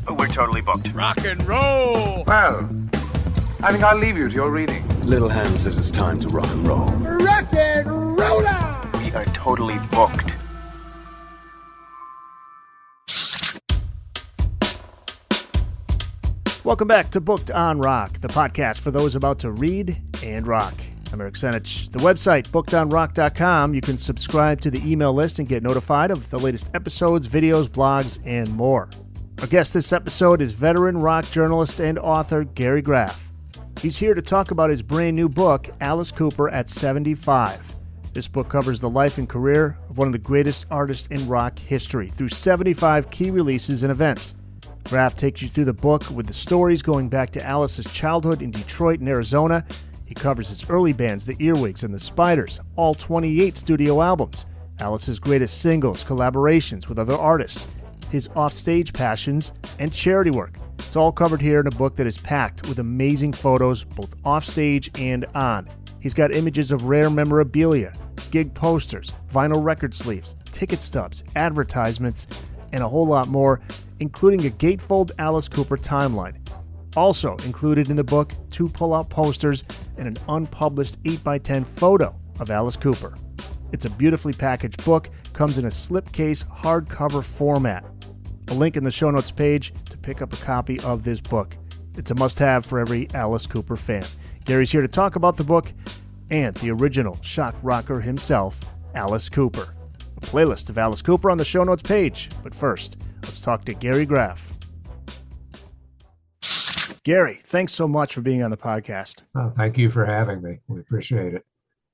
We're totally booked. Rock and roll! Well, I think I'll leave you to your reading. Little Hand says it's time to rock and roll. Rock and roller! We are totally booked. Welcome back to Booked on Rock, the podcast for those about to read and rock. I'm Eric Senich. The website, bookedonrock.com, you can subscribe to the email list and get notified of the latest episodes, videos, blogs, and more. Our guest this episode is veteran rock journalist and author Gary Graff. He's here to talk about his brand new book, Alice Cooper at 75. This book covers the life and career of one of the greatest artists in rock history through 75 key releases and events. Graff takes you through the book with the stories going back to Alice's childhood in Detroit and Arizona. He covers his early bands, the Earwigs and the Spiders, all 28 studio albums, Alice's greatest singles, collaborations with other artists, his offstage passions, and charity work. It's all covered here in a book that is packed with amazing photos, both offstage and on. He's got images of rare memorabilia, gig posters, vinyl record sleeves, ticket stubs, advertisements, and a whole lot more, including a gatefold Alice Cooper timeline. Also included in the book, 2 pull-out posters and an unpublished 8x10 photo of Alice Cooper. It's a beautifully packaged book, comes in a slipcase hardcover format. A link in the show notes page to pick up a copy of this book. It's a must-have for every Alice Cooper fan. Gary's here to talk about the book and the original shock rocker himself, Alice Cooper. A playlist of Alice Cooper on the show notes page. But first, let's talk to Gary Graff. Gary, thanks so much for being on the podcast. Oh, thank you for having me. We appreciate it.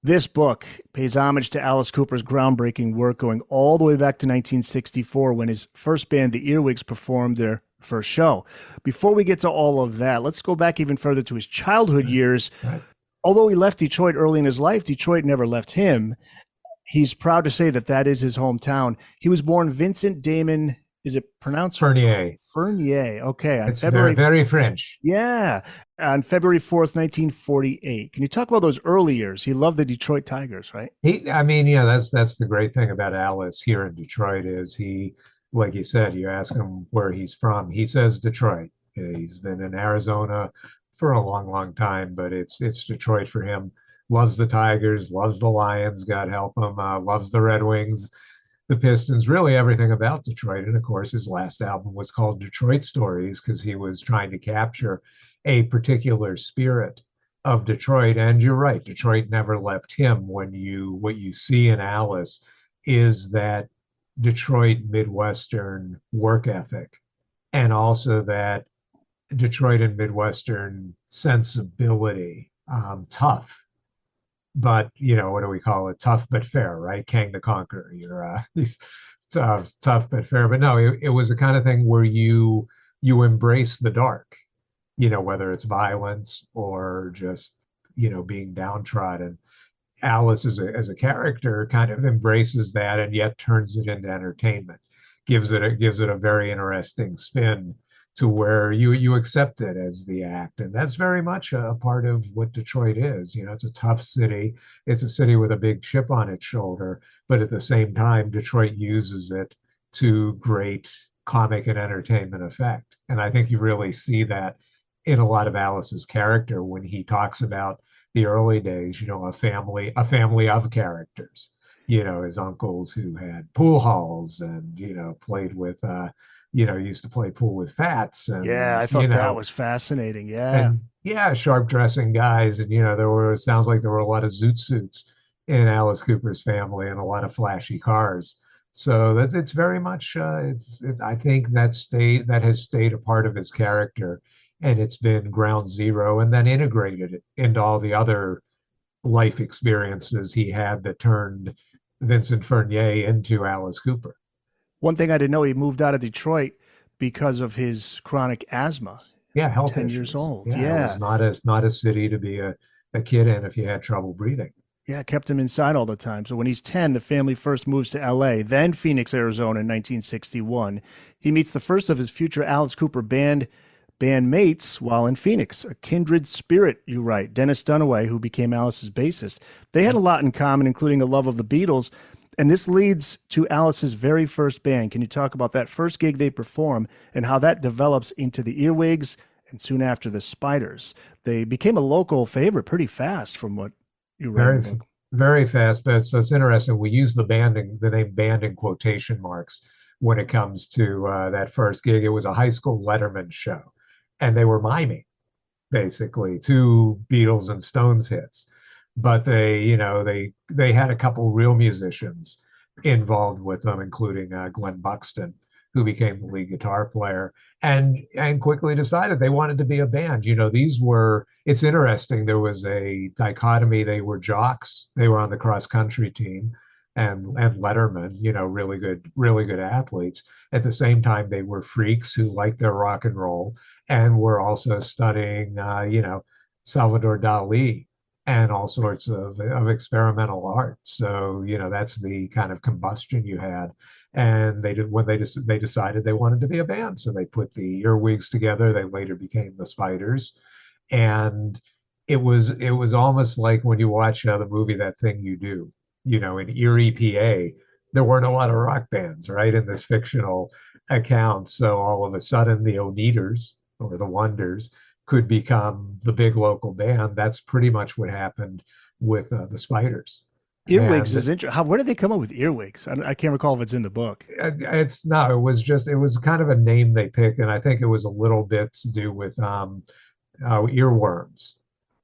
This book pays homage to Alice Cooper's groundbreaking work going all the way back to 1964 when his first band, the Earwigs, performed their first show. Before we get to all of that, let's go back even further to his childhood years. Right. Although he left Detroit early in his life, Detroit never left him. He's proud to say that that is his hometown. He was born Vincent Damon, is it pronounced? Fernier. Fernier, okay. On It's February, very French. yeah, on February 4th, 1948. Can you talk about those early years? He loved the Detroit Tigers, right? That's the great thing about Alice here in Detroit is he, like you said, you ask him where he's from. He says Detroit. He's been in Arizona for a long, long time, but it's Detroit for him. Loves the Tigers, loves the Lions, God help him, loves the Red Wings, the Pistons, really everything about Detroit. And of course, his last album was called Detroit Stories because he was trying to capture a particular spirit of Detroit. And you're right, Detroit never left him. What you see in Alice is that Detroit Midwestern work ethic, and also that Detroit and Midwestern sensibility, tough. But, what do we call it? Tough but fair, right? King the Conqueror. He's tough but fair. But no, it was a kind of thing where you embrace the dark, whether it's violence or just, being downtrodden. Alice as a character kind of embraces that and yet turns it into entertainment, gives it a very interesting spin to where you accept it as the act. And that's very much a part of what Detroit is. It's a tough city. It's a city with a big chip on its shoulder, but at the same time, Detroit uses it to great comic and entertainment effect. And I think you really see that in a lot of Alice's character when he talks about the early days, a family of characters, his uncles who had pool halls and, played with, used to play pool with fats. And, Yeah, I thought that was fascinating. Yeah. And, sharp dressing guys. And, sounds like there were a lot of zoot suits in Alice Cooper's family and a lot of flashy cars. So it's very much, I think that has stayed a part of his character, and it's been ground zero and then integrated into all the other life experiences he had that turned Vincent Fernier into Alice Cooper. One thing I didn't know, he moved out of Detroit because of his chronic asthma. Yeah, health 10 issues. years old. Yeah. It's not a city to be a kid in if you had trouble breathing. Yeah, kept him inside all the time. So when he's 10, the family first moves to L.A., then Phoenix, Arizona in 1961. He meets the first of his future Alice Cooper bandmates while in Phoenix. A kindred spirit, you write. Dennis Dunaway, who became Alice's bassist. They had a lot in common, including a love of the Beatles. And this leads to Alice's very first band. Can you talk about that first gig they perform and how that develops into the Earwigs and soon after the Spiders? They became a local favorite pretty fast from what you read. Very fast, but so it's interesting. We use the name band in quotation marks when it comes to that first gig. It was a high school Letterman show, and they were miming basically 2 Beatles and Stones hits. But they had a couple real musicians involved with them, including Glenn Buxton, who became the lead guitar player, and quickly decided they wanted to be a band. It's interesting. There was a dichotomy. They were jocks. They were on the cross country team, and Letterman, really good athletes. At the same time, they were freaks who liked their rock and roll and were also studying, Salvador Dali and all sorts of experimental art. So, that's the kind of combustion you had. And they decided they wanted to be a band. So they put the Earwigs together. They later became the Spiders. And it was almost like when you watch the movie That Thing You Do, in Erie, PA, there weren't a lot of rock bands, right, in this fictional account. So all of a sudden the Oneaters or the Wonders could become the big local band. That's pretty much what happened with the Spiders. Earwigs is interesting. Where did they come up with Earwigs? I can't recall if it's in the book. It was kind of a name they picked, and I think it was a little bit to do with earworms.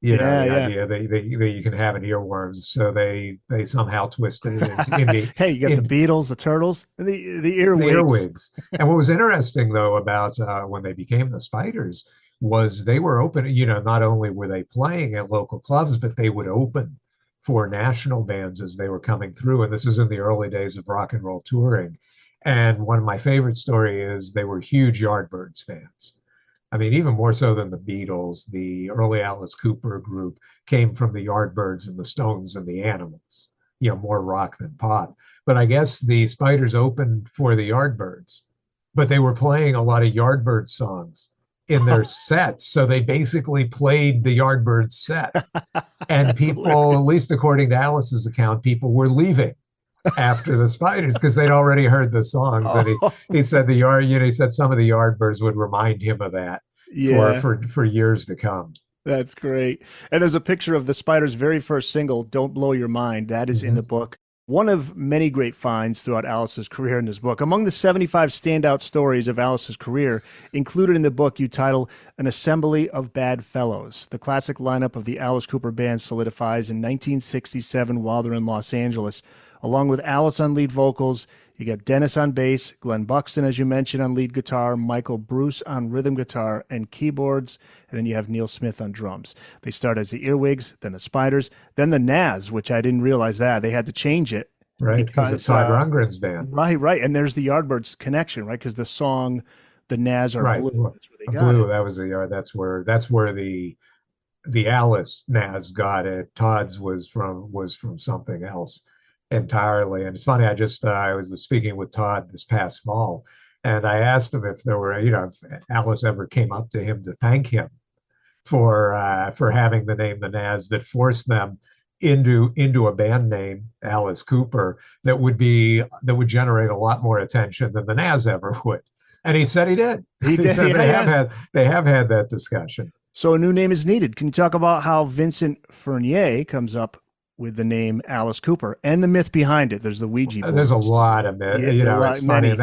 Idea that you can have an earworms. So they somehow twisted it into hey, you got the Beatles, the Turtles, and the Earwigs. The Earwigs. And what was interesting though about when they became the Spiders was they were open. Not only were they playing at local clubs, but they would open for national bands as they were coming through. And this is in the early days of rock and roll touring. And one of my favorite stories is they were huge Yardbirds fans. I mean, even more so than the Beatles, the early Alice Cooper group came from the Yardbirds and the Stones and the Animals, more rock than pop. But I guess the Spiders opened for the Yardbirds, but they were playing a lot of Yardbirds songs in their sets. So they basically played the Yardbirds set. And people, hilarious. At least according to Alice's account, people were leaving after the Spiders because they'd already heard the songs. And he said he said some of the Yardbirds would remind him of that for years to come. That's great. And there's a picture of the Spiders' very first single, Don't Blow Your Mind. That is in the book. One of many great finds throughout Alice's career in this book. Among the 75 standout stories of Alice's career, included in the book, you title An Assembly of Bad Fellows. The classic lineup of the Alice Cooper Band solidifies in 1967 while they're in Los Angeles. Along with Alice on lead vocals, you got Dennis on bass, Glenn Buxton, as you mentioned, on lead guitar, Michael Bruce on rhythm guitar and keyboards, and then you have Neil Smith on drums. They start as the Earwigs, then the Spiders, then the Nazz, which I didn't realize that. They had to change it. Right, because it's Todd Rundgren's band. Right. And there's the Yardbirds connection, right? Because the song, the Nazz are blue. That's where they got blue, it. That was the Yard. That's where the Alice Nazz got it. Todd's was from something else entirely. And it's funny, I was speaking with Todd this past fall, and I asked him if there were, if Alice ever came up to him to thank him for having the name the Nazz that forced them into a band name, Alice Cooper, that would generate a lot more attention than the Nazz ever would. And he said he did. He said they have had that discussion. So a new name is needed. Can you talk about how Vincent Furnier comes up with the name Alice Cooper and the myth behind it? There's the Ouija board. There's a lot of myth. It's funny. And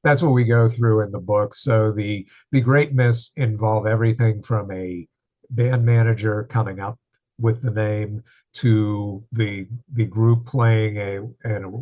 that's what we go through in the book. So the great myths involve everything from a band manager coming up with the name to the group playing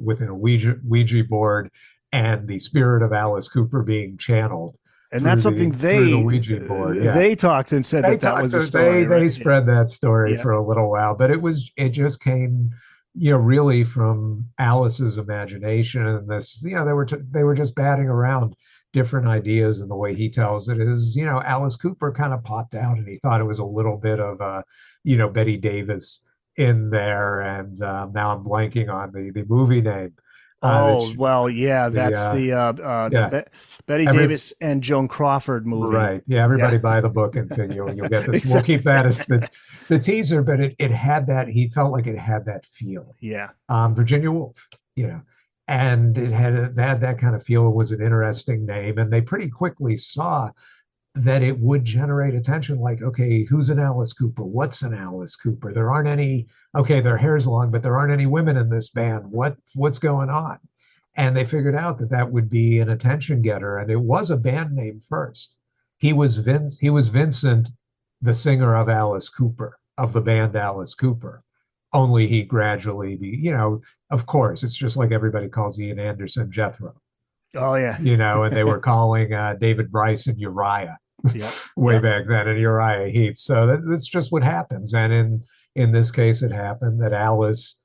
within a Ouija board and the spirit of Alice Cooper being channeled. And that's something the Ouija board. Yeah. They talked and said that was a story. They spread that story for a little while, but it just came, really from Alice's imagination. And this, they were just batting around different ideas. And the way he tells it is, Alice Cooper kind of popped out, and he thought it was a little bit of Betty Davis in there. And now I'm blanking on the movie name. That's the Betty Davis and Joan Crawford movie. Right. Yeah. Everybody buy the book and figure you'll get this. Exactly. We'll keep that as the teaser, but it had that. He felt like it had that feel. Yeah. Virginia Woolf. And it had that kind of feel. It was an interesting name. And they pretty quickly saw that it would generate attention. Like, okay, who's an Alice Cooper? What's an Alice Cooper? There aren't any, okay, their hair's long, but there aren't any women in this band. What's going on? And they figured out that that would be an attention getter. And it was a band name first. He was Vincent, the singer of Alice Cooper, of the band Alice Cooper. Only he gradually of course, it's just like everybody calls Ian Anderson Jethro. Oh yeah. And they were calling David Bryson Uriah way back then, and Uriah Heep. So that's just what happens. And in this case, it happened that Alice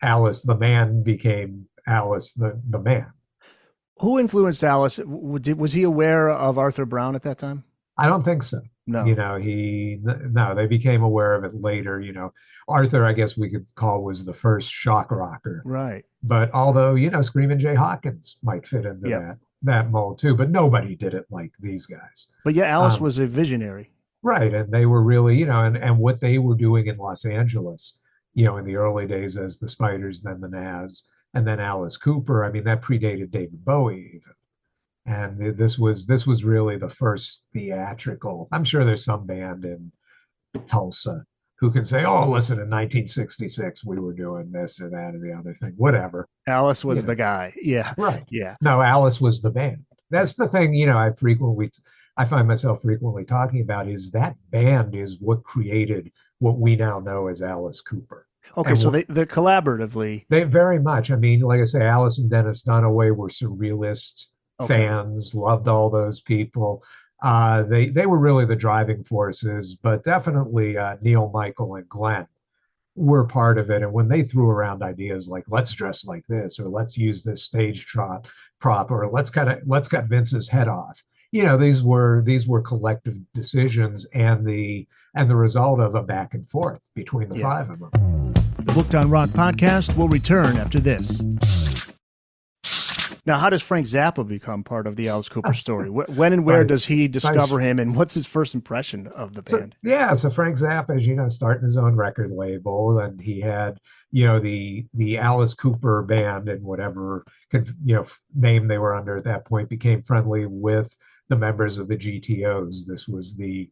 the man became Alice the man. Who influenced Alice? Was he aware of Arthur Brown at that time? I don't think so. No. They became aware of it later. Arthur, I guess we could call, was the first shock rocker. Right. But although, Screamin' Jay Hawkins might fit into that mold too, but nobody did it like these guys. But yeah, Alice was a visionary. Right. And they were really, and what they were doing in Los Angeles, in the early days as the Spiders, then the Nazz, and then Alice Cooper. I mean, that predated David Bowie even. And this was really the first theatrical. I'm sure there's some band in Tulsa who can say, oh, listen, in 1966, we were doing this or that or the other thing, whatever. Alice was the guy. Yeah. Right. Yeah. No, Alice was the band. That's the thing, I find myself frequently talking about, is that band is what created what we now know as Alice Cooper. Okay, so they're collaboratively. They very much. I mean, like I say, Alice and Dennis Dunaway were surrealist fans, loved all those people. They were really the driving forces, but definitely Neil, Michael, and Glenn were part of it. And when they threw around ideas like, let's dress like this, or let's use this stage prop, or let's cut Vince's head off. These were collective decisions and the result of a back and forth between the five of them. The Booked on Rock podcast will return after this. Now, how does Frank Zappa become part of the Alice Cooper story? When and where does he discover him, and what's his first impression of the band? So Frank Zappa, as you know, starting his own record label, and he had, the Alice Cooper band, and whatever name they were under at that point, became friendly with the members of the GTOs. This was the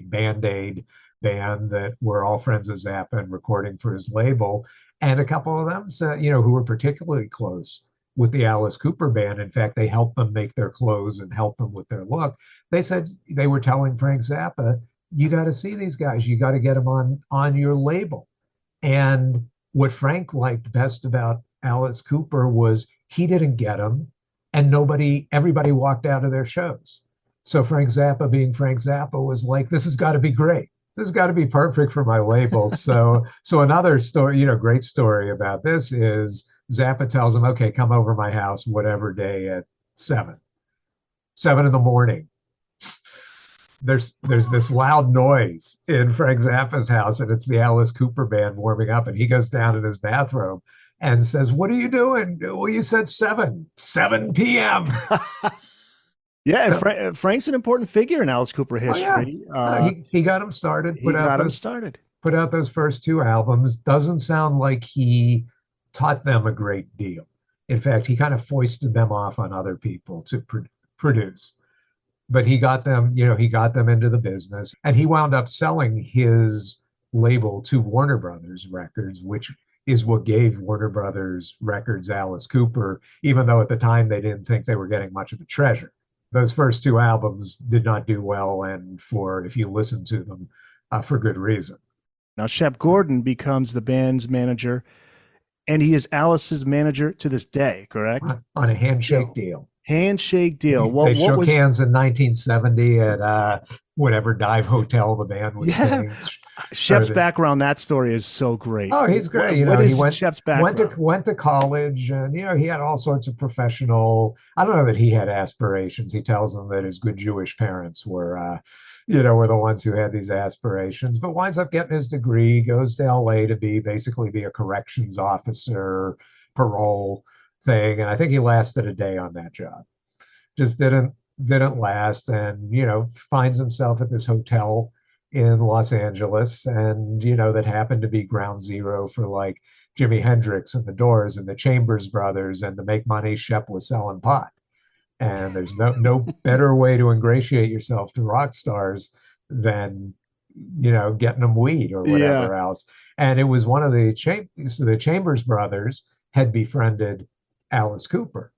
Band-Aid band that were all friends of Zappa and recording for his label, and a couple of them said, who were particularly close with the Alice Cooper band. In fact, they helped them make their clothes and helped them with their look. They said, they were telling Frank Zappa, you got to see these guys. You got to get them on your label. And what Frank liked best about Alice Cooper was he didn't get them, and everybody walked out of their shows. So Frank Zappa, being Frank Zappa, was like, this has got to be great. This has got to be perfect for my label. So another story, great story about this is Zappa tells him, okay, come over my house, whatever day at 7 in the morning. There's this loud noise in Frank Zappa's house, and it's the Alice Cooper band warming up, and he goes down in his bathroom and says, what are you doing? Well, you said 7 p.m. Yeah, and Frank's an important figure in Alice Cooper history. He got him started. Put out those first two albums. Doesn't sound like he taught them a great deal. In fact, he kind of foisted them off on other people to produce. But he got them into the business, and he wound up selling his label to Warner Brothers Records, which is what gave Warner Brothers Records Alice Cooper, even though at the time they didn't think they were getting much of a treasure. Those first two albums did not do well, and if you listen to them, for good reason. Now, Shep Gordon becomes the band's manager, and he is Alice's manager to this day, correct? On a handshake deal. Handshake deal. They shook hands in 1970 at whatever dive hotel the band was staying. Shep's background, that story is so great. Oh, he's great. What is he went, Shep's background? Went to college, and he had all sorts of professional. I don't know that he had aspirations. He tells them that his good Jewish parents were were the ones who had these aspirations, but winds up getting his degree, goes to LA to basically be a corrections officer, parole thing. And I think he lasted a day on that job. Just didn't last, and finds himself at this hotel in Los Angeles, and that happened to be ground zero for like Jimi Hendrix and the Doors and the Chambers Brothers, and to make money, Shep was selling pot. And there's no better way to ingratiate yourself to rock stars than getting them weed or whatever else. And it was one of the Chambers Brothers had befriended Alice Cooper.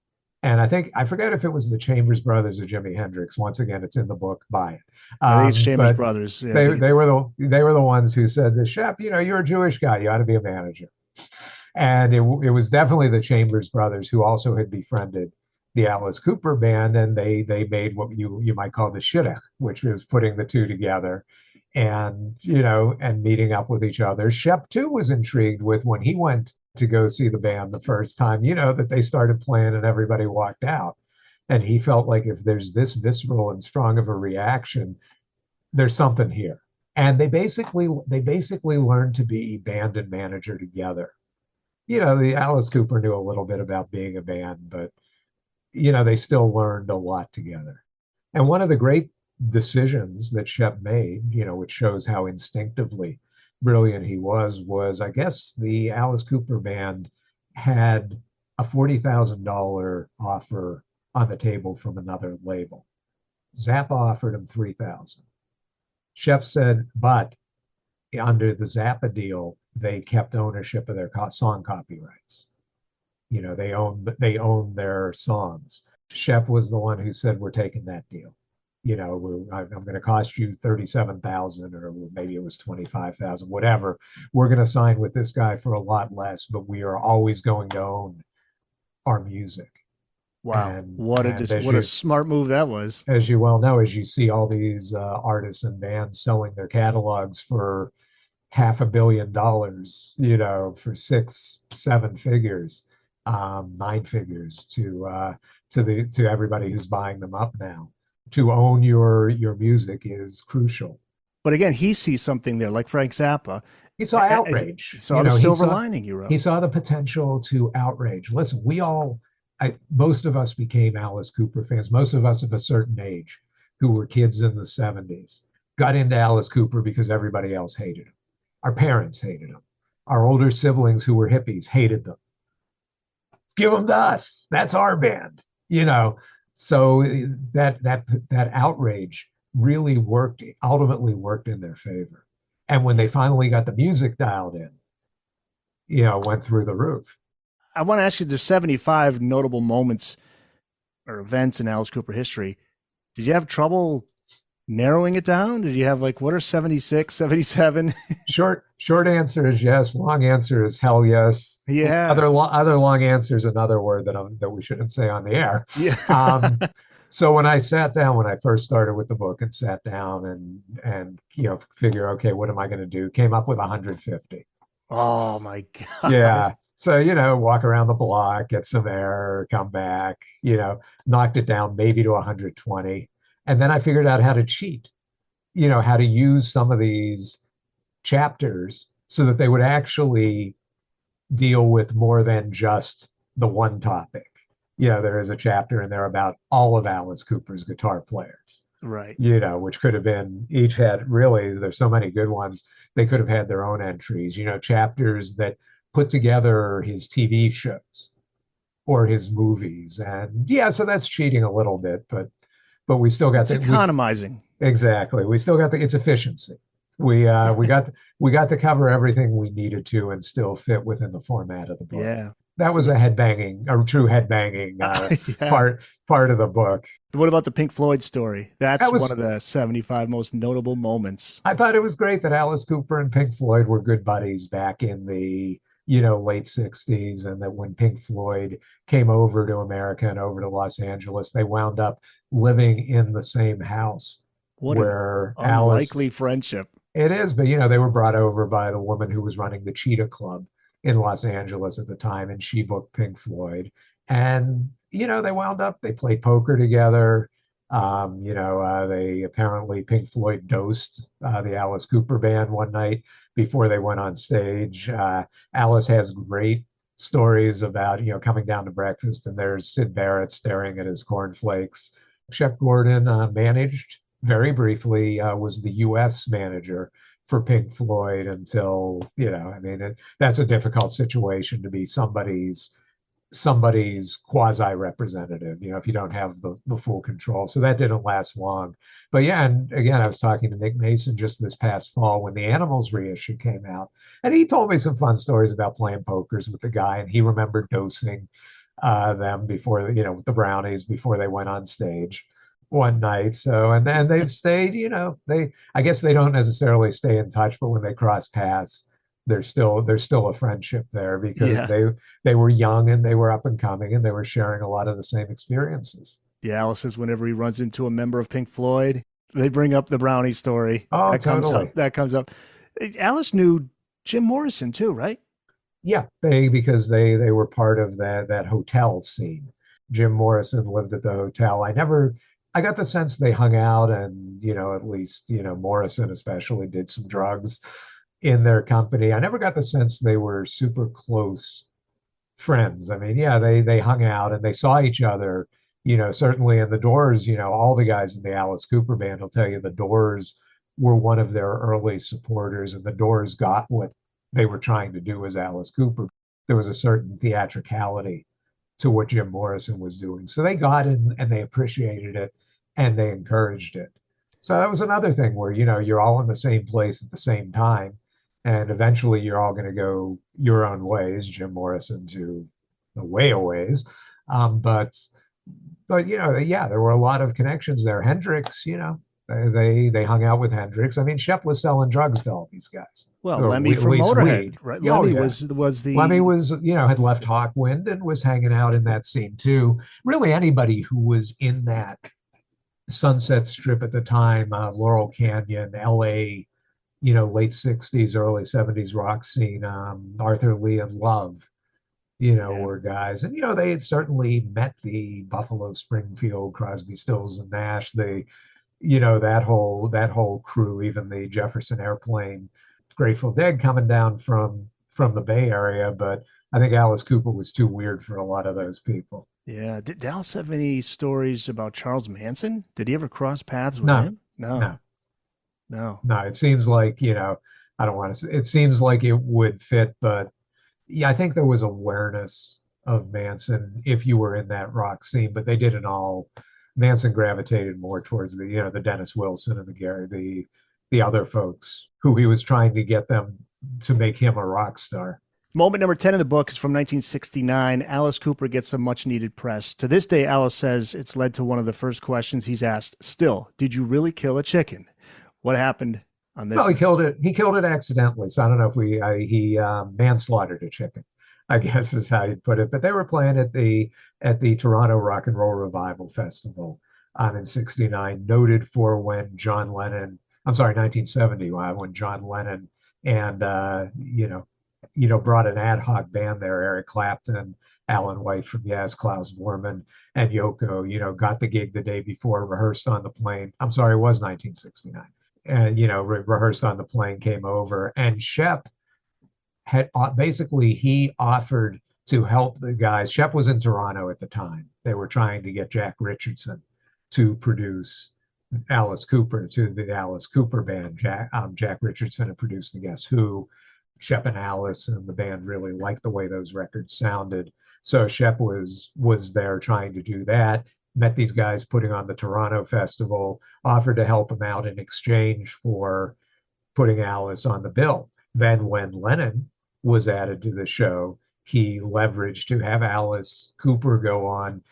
And I forget if it was the Chambers Brothers or Jimi Hendrix. Once again, it's in the book. Buy it. I think it's Chambers Brothers. Yeah, they were the ones who said to Shep, you're a Jewish guy. You ought to be a manager. And it was definitely the Chambers Brothers who also had befriended the Alice Cooper band, and they made what you might call the shidduch, which is putting the two together, and and meeting up with each other. Shep too was intrigued with when he went to go see the band the first time, that they started playing and everybody walked out. And he felt like if there's this visceral and strong of a reaction, there's something here. And they basically learned to be band and manager together. The Alice Cooper knew a little bit about being a band, but they still learned a lot together. And one of the great decisions that Shep made, which shows how instinctively brilliant he was, I guess the Alice Cooper band had a $40,000 offer on the table from another label. Zappa offered him $3,000. Shep said, but under the Zappa deal, they kept ownership of their song copyrights. They own their songs. Shep was the one who said, we're taking that deal. I'm going to cost you $37,000, or maybe it was $25,000, whatever. We're going to sign with this guy for a lot less, but we are always going to own our music. Wow. And what a smart move that was. As you well know, as you see all these artists and bands selling their catalogs for $500 million, for 6-7 figures, 9 figures to everybody who's buying them up now. To own your music is crucial. But again, he sees something there, like Frank Zappa. He saw outrage. He saw the silver lining, you wrote. He saw the potential to outrage. Listen, most of us became Alice Cooper fans. Most of us of a certain age who were kids in the 70s got into Alice Cooper because everybody else hated him. Our parents hated him. Our older siblings who were hippies hated them. Give them to us. That's our band, So that outrage really ultimately worked in their favor. And when they finally got the music dialed in, went through the roof. I want to ask you, there's 75 notable moments or events in Alice Cooper history. Did you have trouble narrowing it down? Did you have what are 76, 77? Short answer is yes. Long answer is hell yes. Yeah. Other long answer is another word that we shouldn't say on the air. Yeah. So when I first started with the book and sat down and figure, okay, what am I going to do? Came up with 150. Oh my God. Yeah. So, walk around the block, get some air, come back, knocked it down maybe to 120. And then I figured out how to cheat, how to use some of these chapters so that they would actually deal with more than just the one topic. There is a chapter in there about all of Alice Cooper's guitar players. Right. Which could have been, each had really, there's so many good ones. They could have had their own entries, chapters that put together his TV shows or his movies. And so that's cheating a little bit, but we still got economizing. Exactly. We still got it's efficiency. We got to cover everything we needed to and still fit within the format of the book. Yeah. That was a true headbanging part of the book. What about the Pink Floyd story? That was one of the 75 most notable moments. I thought it was great that Alice Cooper and Pink Floyd were good buddies back in the late 60s, and that when Pink Floyd came over to America and over to Los Angeles, they wound up living in the same house. What an unlikely friendship. It is, but they were brought over by the woman who was running the Cheetah Club in Los Angeles at the time, and she booked Pink Floyd. And, they played poker together. They apparently, Pink Floyd dosed the Alice Cooper band one night before they went on stage. Alice has great stories about, coming down to breakfast and there's Syd Barrett staring at his cornflakes. Shep Gordon managed very briefly was the U.S. manager for Pink Floyd until, I mean, that's a difficult situation to be somebody's quasi representative, if you don't have the full control. So that didn't last long. But yeah, and again, I was talking to Nick Mason just this past fall when the Animals reissue came out, and he told me some fun stories about playing pokers with the guy, and he remembered dosing them before, with the brownies before they went on stage one night. So, and then they've stayed, I guess they don't necessarily stay in touch, but when they cross paths, there's still a friendship there because they were young and they were up and coming and they were sharing a lot of the same experiences. Yeah, Alice says whenever he runs into a member of Pink Floyd, they bring up the brownie story. Oh, totally. That comes up. Alice knew Jim Morrison too, right? Yeah, because they were part of that hotel scene. Jim Morrison lived at the hotel. I got the sense they hung out and, at least, Morrison especially did some drugs in their company. I never got the sense they were super close friends. I mean, yeah, they hung out and they saw each other, certainly in the Doors, all the guys in the Alice Cooper band will tell you the Doors were one of their early supporters, and the Doors got what they were trying to do as Alice Cooper. There was a certain theatricality to what Jim Morrison was doing. So they got it and they appreciated it and they encouraged it. So that was another thing where, you're all in the same place at the same time. And eventually you're all going to go your own ways, Jim Morrison to way a ways. But there were a lot of connections there. Hendrix, they hung out with Hendrix. I mean, Shep was selling drugs to all these guys. Well, Lemmy from Motorhead, right? Lemmy was Lemmy was, had left Hawkwind and was hanging out in that scene too. Really anybody who was in that Sunset Strip at the time, Laurel Canyon, LA, late 60s, early 70s rock scene, Arthur Lee and Love, were guys. And, they had certainly met the Buffalo Springfield, Crosby, Stills and Nash, that whole crew, even the Jefferson Airplane, Grateful Dead coming down from the Bay Area. But I think Alice Cooper was too weird for a lot of those people. Yeah. Did Alice have any stories about Charles Manson? Did he ever cross paths with him? No. It seems like, I don't want to say, it seems like it would fit, but yeah, I think there was awareness of Manson if you were in that rock scene, but they didn't all. Manson gravitated more towards the Dennis Wilson and the other folks who he was trying to get them to make him a rock star. Moment number 10 in the book is from 1969. Alice Cooper gets some much needed press. To this day, Alice says it's led to one of the first questions he's asked. Still, did you really kill a chicken? What happened on this? Well, he killed it accidentally. So I don't know if he manslaughtered a chicken, I guess is how you put it. But they were playing at the Toronto Rock and Roll Revival Festival in '69, noted for when 1970, when John Lennon and brought an ad hoc band there, Eric Clapton, Alan White from Yes, Klaus Vorman, and Yoko, got the gig the day before, rehearsed on the plane. I'm sorry, it was 1969. And, rehearsed on the plane, came over, and Shep had basically, he offered to help the guys. Shep was in Toronto at the time. They were trying to get Jack Richardson to produce Alice Cooper, to the Alice Cooper band. Jack Richardson had produced the Guess Who. Shep and Alice and the band really liked the way those records sounded. So Shep was there trying to do that. Met these guys putting on the Toronto Festival, offered to help them out in exchange for putting Alice on the bill. Then when Lennon was added to the show, he leveraged to have Alice Cooper go on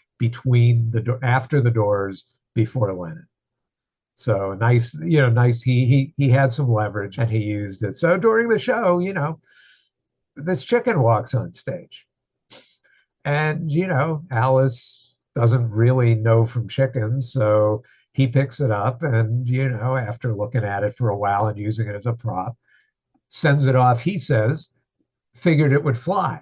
after the Doors, before Lennon. So nice. He had some leverage and he used it. So during the show, this chicken walks on stage, and Alice doesn't really know from chickens, so he picks it up and after looking at it for a while and using it as a prop, sends it off. He says, figured it would fly.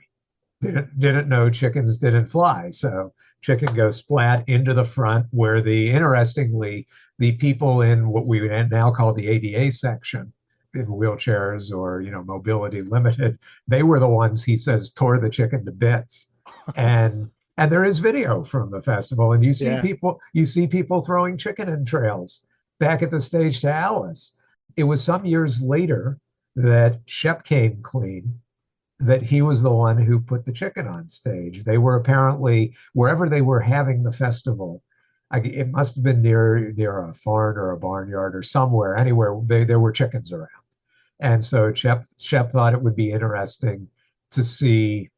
Didn't know chickens didn't fly. So chicken goes splat into the front, where interestingly, the people in what we would now call the ADA section, in wheelchairs or mobility limited, they were the ones, he says, tore the chicken to bits. And there is video from the festival, and you see people throwing chicken entrails back at the stage to Alice. It was some years later that Shep came clean that he was the one who put the chicken on stage. They were apparently, wherever they were having the festival, it must have been near a farm or a barnyard or somewhere, anywhere, there were chickens around. And so Shep thought it would be interesting to see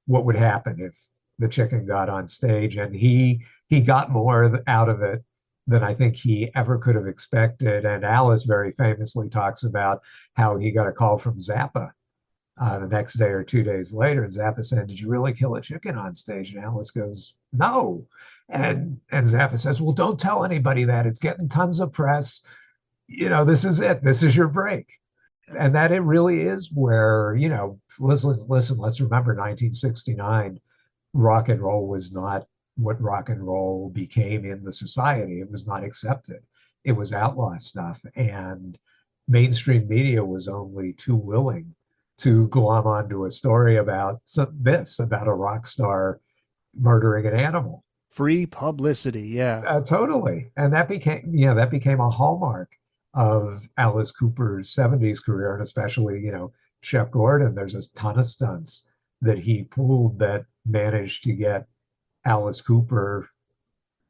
what would happen if the chicken got on stage. And he got more out of it than I think he ever could have expected. And Alice very famously talks about how he got a call from Zappa the next day or 2 days later. Zappa said, "Did you really kill a chicken on stage?" And Alice goes, "No." And Zappa says, "Well, don't tell anybody that. It's getting tons of press. This is it. This is your break." And that it really is where, listen, let's remember 1969, rock and roll was not what rock and roll became in the society. It was not accepted. It was outlaw stuff. And mainstream media was only too willing to glom onto a story about about a rock star murdering an animal. Free publicity, yeah. Totally. And that became a hallmark of Alice Cooper's 70s career, and especially, Shep Gordon. There's a ton of stunts that he pulled that managed to get Alice Cooper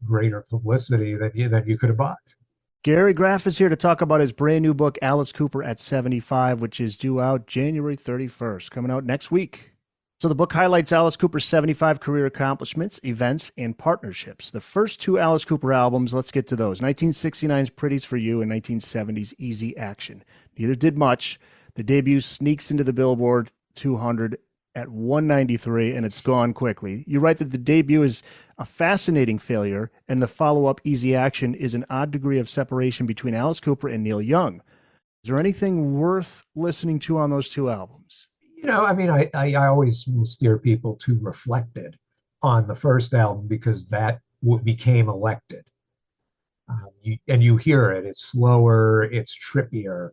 greater publicity than you could have bought. Gary Graff is here to talk about his brand new book, Alice Cooper at 75, which is due out January 31st, coming out next week. So the book highlights Alice Cooper's 75 career accomplishments, events, and partnerships. The first two Alice Cooper albums, let's get to those. 1969's Pretty's for You and 1970's Easy Action. Neither did much. The debut sneaks into the Billboard 200 at 193, and it's gone quickly. You write that the debut is a fascinating failure, and the follow-up, Easy Action, is an odd degree of separation between Alice Cooper and Neil Young. Is there anything worth listening to on those two albums? I always will steer people to Reflected on the first album because that became Elected. You hear it. It's slower, it's trippier,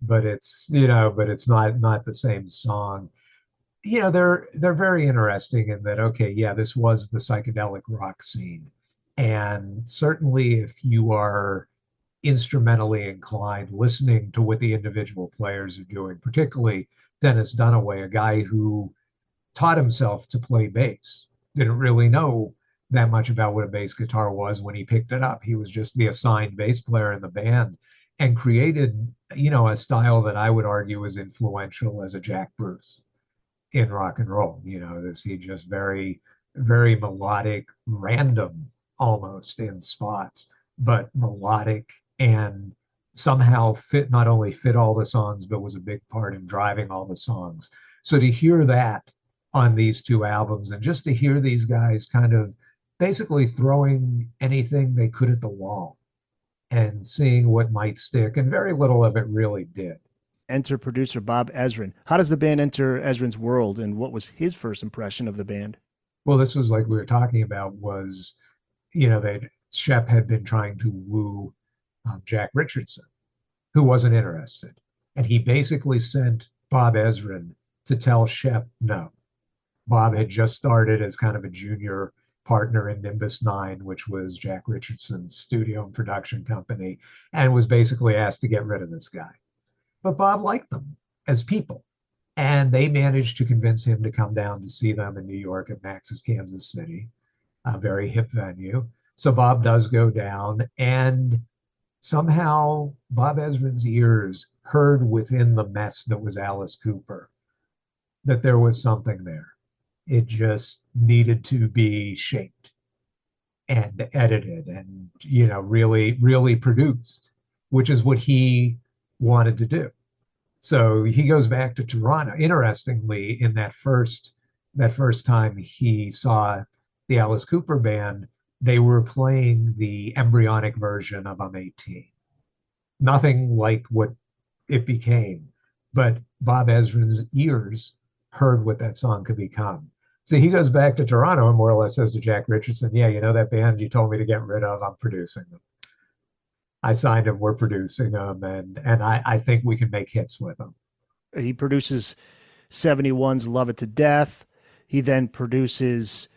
but it's not the same song. They're very interesting in that, okay, yeah, this was the psychedelic rock scene. And certainly if you are instrumentally inclined, listening to what the individual players are doing, particularly Dennis Dunaway, a guy who taught himself to play bass, didn't really know that much about what a bass guitar was when he picked it up. He was just the assigned bass player in the band and created, a style that I would argue is influential as a Jack Bruce in rock and roll. He just very, very melodic, random almost in spots, but melodic, and somehow not only fit all the songs, but was a big part in driving all the songs. So to hear that on these two albums, and just to hear these guys kind of basically throwing anything they could at the wall and seeing what might stick, and very little of it really did. Enter producer Bob Ezrin. How does the band enter Ezrin's world, and what was his first impression of the band? Well, this was like we were talking about was, Shep had been trying to woo Jack Richardson, who wasn't interested. And he basically sent Bob Ezrin to tell Shep no. Bob had just started as kind of a junior partner in Nimbus 9, which was Jack Richardson's studio and production company, and was basically asked to get rid of this guy. But Bob liked them as people. And they managed to convince him to come down to see them in New York at Max's Kansas City, a very hip venue. So Bob does go down, and somehow Bob Ezrin's ears heard within the mess that was Alice Cooper that there was something there. It just needed to be shaped and edited and, really, really produced, which is what he wanted to do. So he goes back to Toronto. Interestingly, in that first time he saw the Alice Cooper band, they were playing the embryonic version of I'm 18. Nothing like what it became, but Bob Ezrin's ears heard what that song could become. So he goes back to Toronto and more or less says to Jack Richardson, yeah, that band you told me to get rid of, I'm producing them. I signed them, we're producing them, and I think we can make hits with them. He produces 71's Love It to Death. He then produces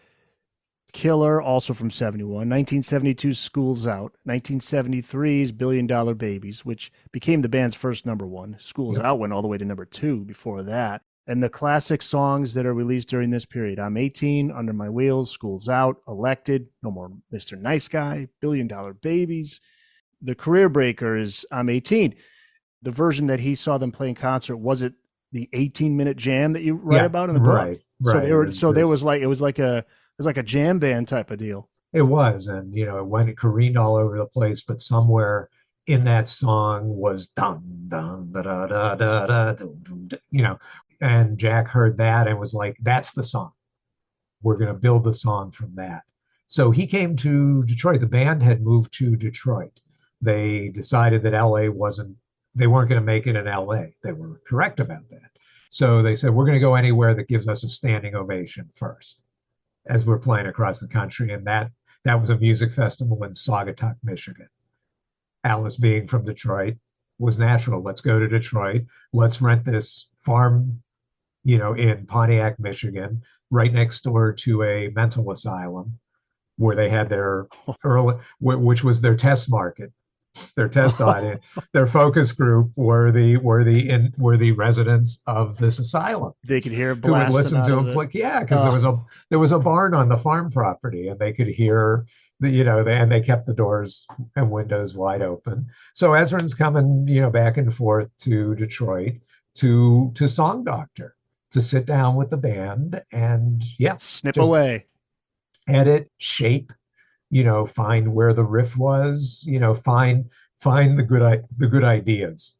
Killer, also from 71. 1972's School's Out. 1973's $1 Billion Babies, which became the band's first number one. School's Out went all the way to number 2 before that. And the classic songs that are released during this period: I'm 18, Under My Wheels, School's Out, Elected, No More Mr. Nice Guy, $1 Billion Babies. The career breaker is I'm 18. The version that he saw them play in concert, was it the 18-minute jam that you write about in the book? Right. So they were. It was like a jam band type of deal. It was, and it careened all over the place, but somewhere in that song was dun dun da da da da da, dun, dun, and Jack heard that and was like, "That's the song. We're going to build the song from that." So he came to Detroit. The band had moved to Detroit. They decided that they weren't going to make it in LA. They were correct about that. So they said, we're going to go anywhere that gives us a standing ovation first, as we're playing across the country. And that was a music festival in Saugatuck, Michigan. Alice, being from Detroit, was natural. Let's go to Detroit. Let's rent this farm, in Pontiac, Michigan, right next door to a mental asylum where they had their which was their test market. Their test audience, their focus group were the residents of this asylum. They could hear who would listen to them because there was a barn on the farm property, and they could hear and they kept the doors and windows wide open. So Ezrin's coming back and forth to Detroit to Song Doctor to sit down with the band and snip away, edit, shape. Find where the riff was, find the good ideas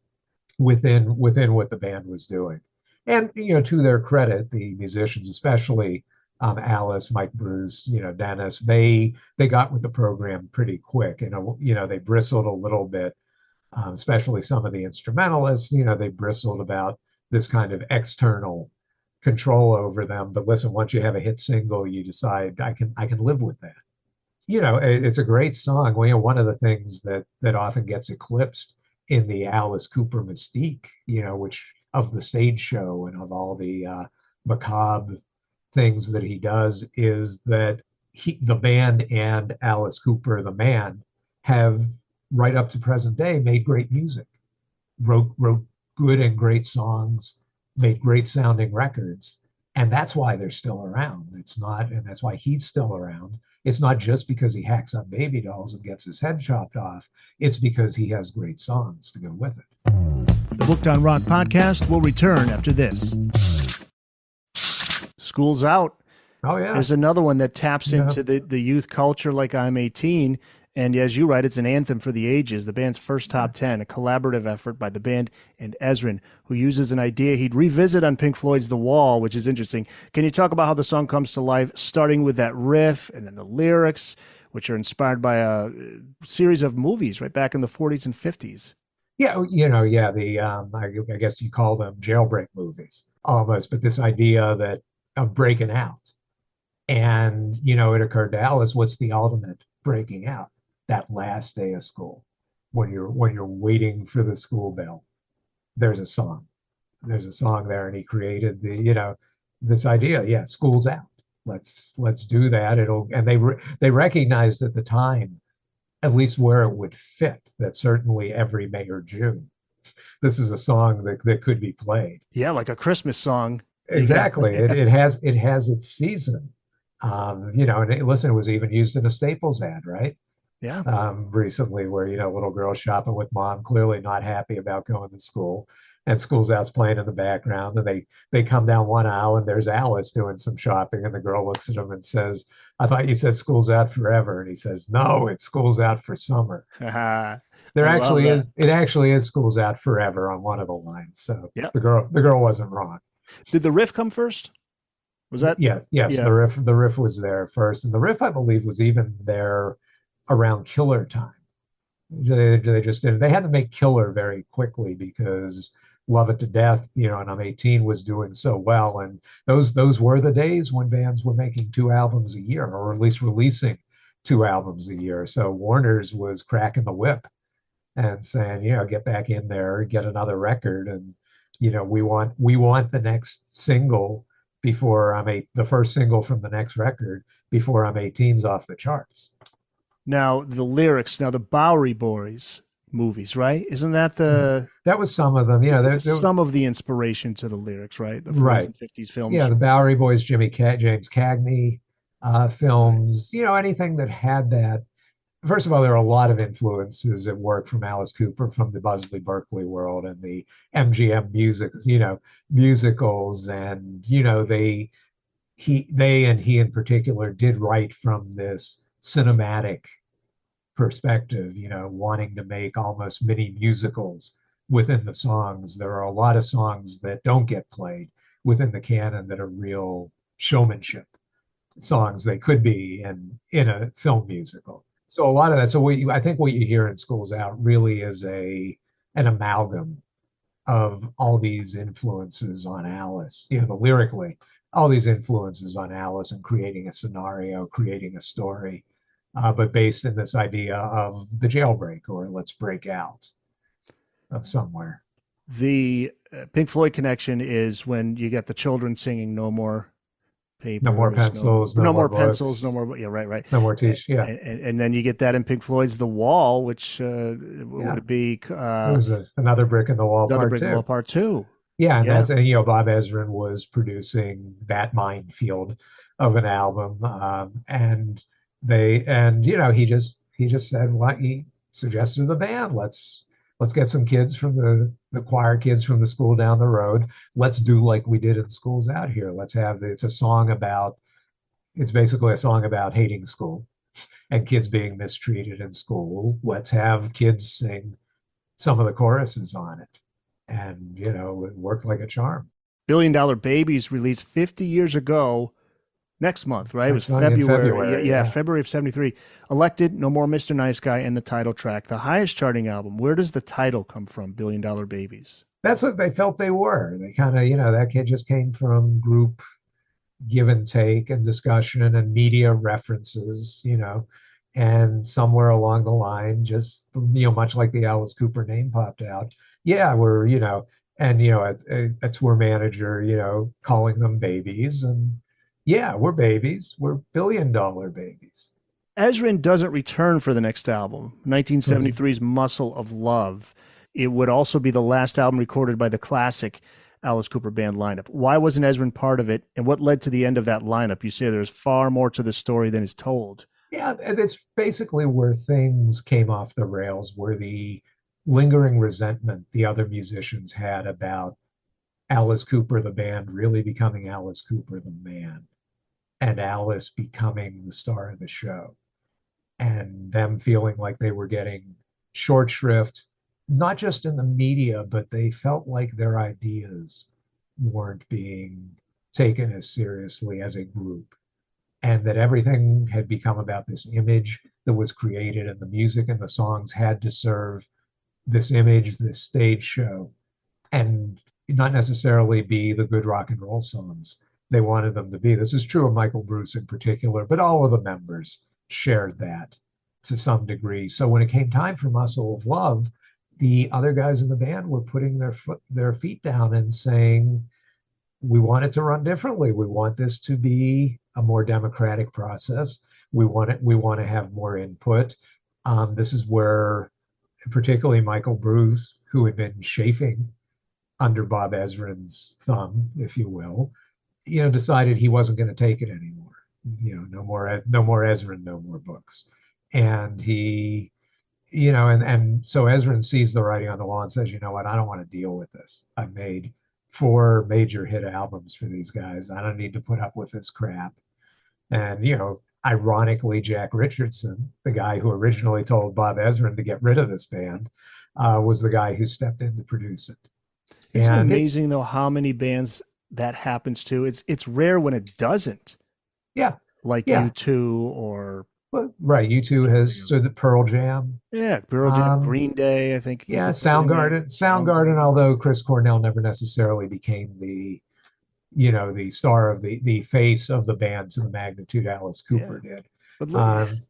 within what the band was doing. And, to their credit, the musicians, especially Alice, Mike Bruce, Dennis, they got with the program pretty quick. They bristled a little bit, especially some of the instrumentalists, they bristled about this kind of external control over them. But listen, once you have a hit single, you decide I can live with that. It's a great song. One of the things that often gets eclipsed in the Alice Cooper mystique, which of the stage show and of all the macabre things that he does, is that the band and Alice Cooper, the man, have right up to present day made great music, wrote good and great songs, made great sounding records. And that's why they're still around. And that's why he's still around. It's not just because he hacks up baby dolls and gets his head chopped off. It's because he has great songs to go with it. The Booked on Rock podcast will return after this. School's Out. Oh, yeah. There's another one that taps into the youth culture, like I'm 18. And as you write, it's an anthem for the ages, the band's first top 10, a collaborative effort by the band and Ezrin, who uses an idea he'd revisit on Pink Floyd's The Wall, which is interesting. Can you talk about how the song comes to life, starting with that riff and then the lyrics, which are inspired by a series of movies right back in the 40s and 50s? Yeah, I guess you call them jailbreak movies almost, but this idea of breaking out. And, it occurred to Alice, what's the ultimate breaking out? That last day of school, when you're waiting for the school bell, there's a song there, and he created this idea. School's out. Let's do that. And they recognized at the time, at least where it would fit, that certainly every May or June, this is a song that could be played. Yeah, like a Christmas song. Exactly. It has its season. And listen, it was even used in a Staples ad, right? Yeah. Recently, where little girl shopping with mom, clearly not happy about going to school, and School's Out's playing in the background, and they come down one aisle, and there's Alice doing some shopping, and the girl looks at him and says, "I thought you said school's out forever," and he says, "No, it's school's out for summer." It actually is school's out forever on one of the lines. So the girl wasn't wrong. Did the riff come first? Was that? Yes. Yeah. The riff was there first, and the riff, I believe, was even there around Killer time. They just didn't. They had to make Killer very quickly because Love It to Death, and I'm 18 was doing so well, and those were the days when bands were making 2 albums a year, or at least releasing 2 albums a year. So Warner's was cracking the whip and saying, get back in there, get another record, and we want the next single before the first single from the next record before I'm 18's off the charts. Now the lyrics, the Bowery Boys movies, right? Isn't that that was some of them? There's some of the inspiration to the lyrics, right? The 40s right. and 50s films. Yeah, the Bowery Boys, James Cagney films. Anything that had that. First of all, there are a lot of influences at work from Alice Cooper, from the Buzzley Berkeley world and the MGM musicals, and he in particular did write from this cinematic perspective, wanting to make almost mini musicals within the songs. There are a lot of songs that don't get played within the canon that are real showmanship songs. They could be in a film musical. So a lot of that. So I think what you hear in Schools Out really is an amalgam of all these influences on Alice, lyrically, all these influences on Alice and creating a scenario, creating a story, but based in this idea of the jailbreak, or let's break out of somewhere. The Pink Floyd connection is when you get the children singing "No More Papers, no more pencils, no more books, pencils, no more." Yeah, right. No more teach. Yeah, and then you get that in Pink Floyd's "The Wall," which would be it was another brick in the wall. Another brick in the wall, part 2. Yeah, and that's Bob Ezrin was producing that minefield of an album, and he just said, what he suggested to the band, let's get some kids from the choir kids from the school down the road. Let's do like we did in Schools Out here. It's basically a song about hating school and kids being mistreated in school. Let's have kids sing some of the choruses on it. And, it worked like a charm. $1 Billion Babies released 50 years ago next month, right? It was February. Yeah, February of 73. Elected, No More Mr. Nice Guy, and the title track, the highest charting album. Where does the title come from, $1 Billion Babies? That's what they felt they were. They kind of, that kid just came from group give and take and discussion and media references, and somewhere along the line, just, much like the Alice Cooper name popped out. Yeah, we're, and, a tour manager, calling them babies. And yeah, we're babies. We're $1 billion babies. Ezrin doesn't return for the next album, 1973's Muscle of Love. It would also be the last album recorded by the classic Alice Cooper band lineup. Why wasn't Ezrin part of it? And what led to the end of that lineup? You say there's far more to the story than is told. Yeah, and it's basically where things came off the rails, where the lingering resentment the other musicians had about Alice Cooper, the band, really becoming Alice Cooper, the man, and Alice becoming the star of the show, and them feeling like they were getting short shrift, not just in the media, but they felt like their ideas weren't being taken as seriously as a group, and that everything had become about this image that was created, and the music and the songs had to serve this image, this stage show, and not necessarily be the good rock and roll songs they wanted them to be. This is true of Michael Bruce in particular, but all of the members shared that to some degree. So when it came time for Muscle of Love, the other guys in the band were putting their feet down and saying, we want it to run differently. We want this to be a more democratic process. We want to have more input. This is where particularly Michael Bruce, who had been chafing under Bob Ezrin's thumb, if you will, decided he wasn't going to take it anymore. No more Ezrin, no more books. And he, and so Ezrin sees the writing on the wall and says, you know what, I don't want to deal with this. I've made 4 major hit albums for these guys. I don't need to put up with this crap. And, ironically, Jack Richardson, the guy who originally told Bob Ezrin to get rid of this band, was the guy who stepped in to produce it. Isn't it amazing, though, how many bands that happens to? It's rare when it doesn't. Yeah. Like U2 or... Well, right, U2 has, so the Pearl Jam. Yeah, Pearl Jam, Green Day, I think. Yeah, Soundgarden, although Chris Cornell never necessarily became the star of the face of the band to the magnitude Alice Cooper did. But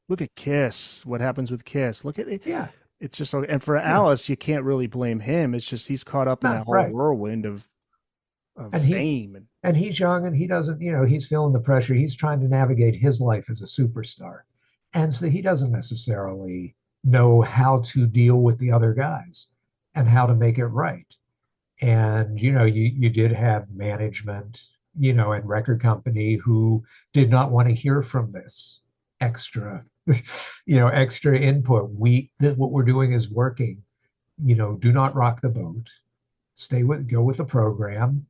look at Kiss. What happens with Kiss? Look at it. Yeah. It's just, and for Alice, you can't really blame him. It's just he's caught up in that whole whirlwind of of And fame. and he's young and he doesn't, he's feeling the pressure. He's trying to navigate his life as a superstar. And so he doesn't necessarily know how to deal with the other guys and how to make it right. And, you did have management, and record company who did not want to hear from this extra, extra input. What we're doing is working, do not rock the boat. Go with the program,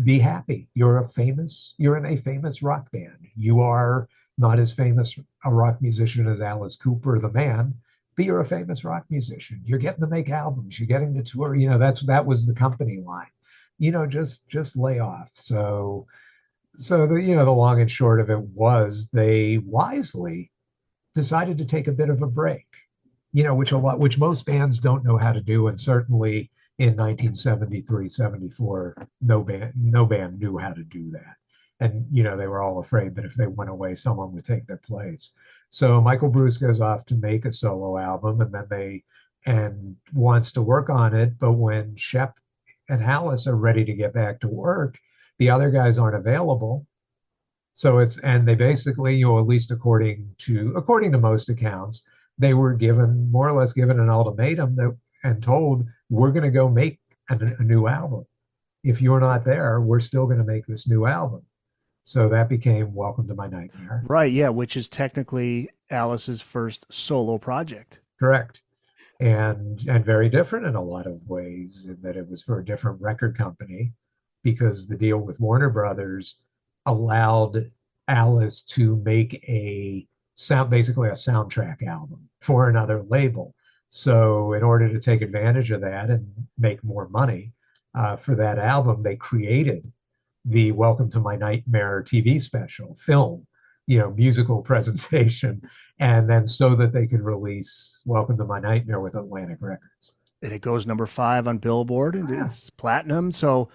be happy. You're in a famous rock band. You are not as famous a rock musician as Alice Cooper, the man, but you're a famous rock musician. You're getting to make albums. You're getting to tour. That was the company line. Just lay off. So the long and short of it was they wisely decided to take a bit of a break. Which most bands don't know how to do, and certainly in 1973, 74, no band knew how to do that. And, they were all afraid that if they went away, someone would take their place. So Michael Bruce goes off to make a solo album and wants to work on it. But when Shep and Alice are ready to get back to work, the other guys aren't available. So and they basically, at least according to most accounts, they were more or less given an ultimatum and told, we're going to go make a new album. If you're not there, we're still going to make this new album. So that became Welcome to My Nightmare. Right, yeah, which is technically Alice's first solo project. Correct. And very different in a lot of ways, in that it was for a different record company, because the deal with Warner Brothers allowed Alice to make basically a soundtrack album for another label. So in order to take advantage of that and make more money for that album, they created the Welcome to My Nightmare TV special, film, musical presentation, and then so that they could release Welcome to My Nightmare with Atlantic Records. And it goes number 5 on Billboard, and it's platinum. So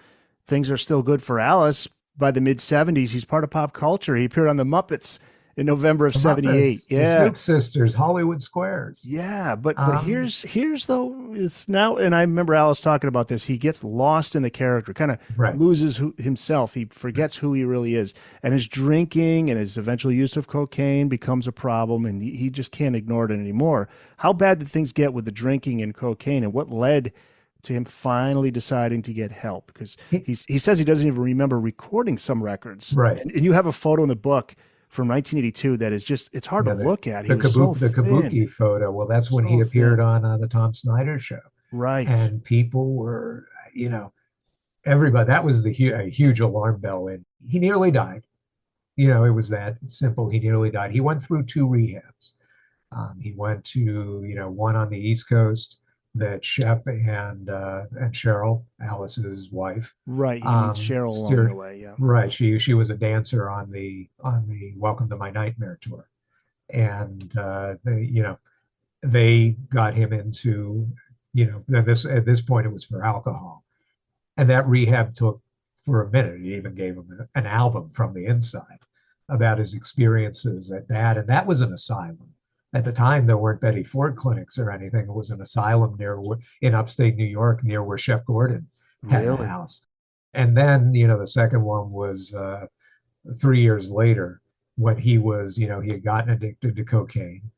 things are still good for Alice. By the mid 70s, he's part of pop culture. He appeared on the Muppets in November of 78. Yeah. The Snoop Sisters, Hollywood Squares. Yeah. But here's though, it's now, and I remember Alice talking about this. He gets lost in the character, kind of loses himself. He forgets who he really is. And his drinking and his eventual use of cocaine becomes a problem, and he just can't ignore it anymore. How bad did things get with the drinking and cocaine, and what led to him finally deciding to get help? Because he says he doesn't even remember recording some records. Right. And you have a photo in the book from 1982 that is just, it's hard to look at. The Kabuki photo. Well, that's when he appeared on the Tom Snyder show. Right. And people were, everybody, that was a huge alarm bell. And he nearly died. It was that simple. He nearly died. He went through 2 rehabs. He went to, one on the East Coast that Shep and Cheryl, Alice's wife. Right, he meets Cheryl along the way, yeah. Right, she was a dancer on the Welcome to My Nightmare tour, and they got him into, at this point it was for alcohol, and that rehab took for a minute. He even gave him an album from the inside about his experiences at that, and that was an asylum. At the time, there weren't Betty Ford clinics or anything. It was an asylum in upstate New York, near where Shep Gordon had a house. And then, the second one was 3 years later, when he was, he had gotten addicted to cocaine,